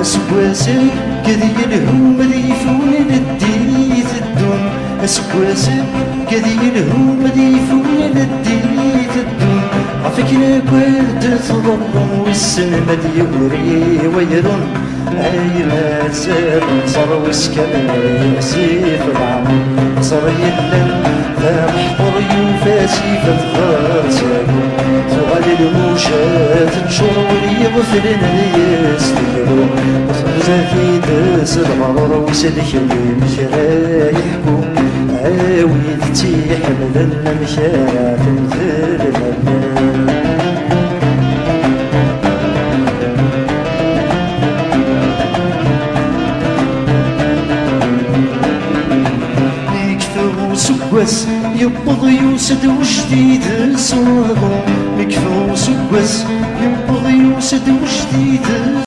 أسكواسك كذي الهم ذي فون للديت الدون أسكواسك كذي الهم ذي فون للديت الدون عفك نكوير تضرم والسن مدي يوري ويرون أي لا ساب صار وسكن يسيف العمر صار يلن فمحضر يوفاسي فتغار ساقو تغالي الموشات نشر وليغفرن يستقلو وخمزاتي داس الغرر وسلك المشرايحكو عاود تيحمل المشارات مثل المال سكوس يبض يوسد وجديد صابو مكفو سكوس يبض يوسد وجديد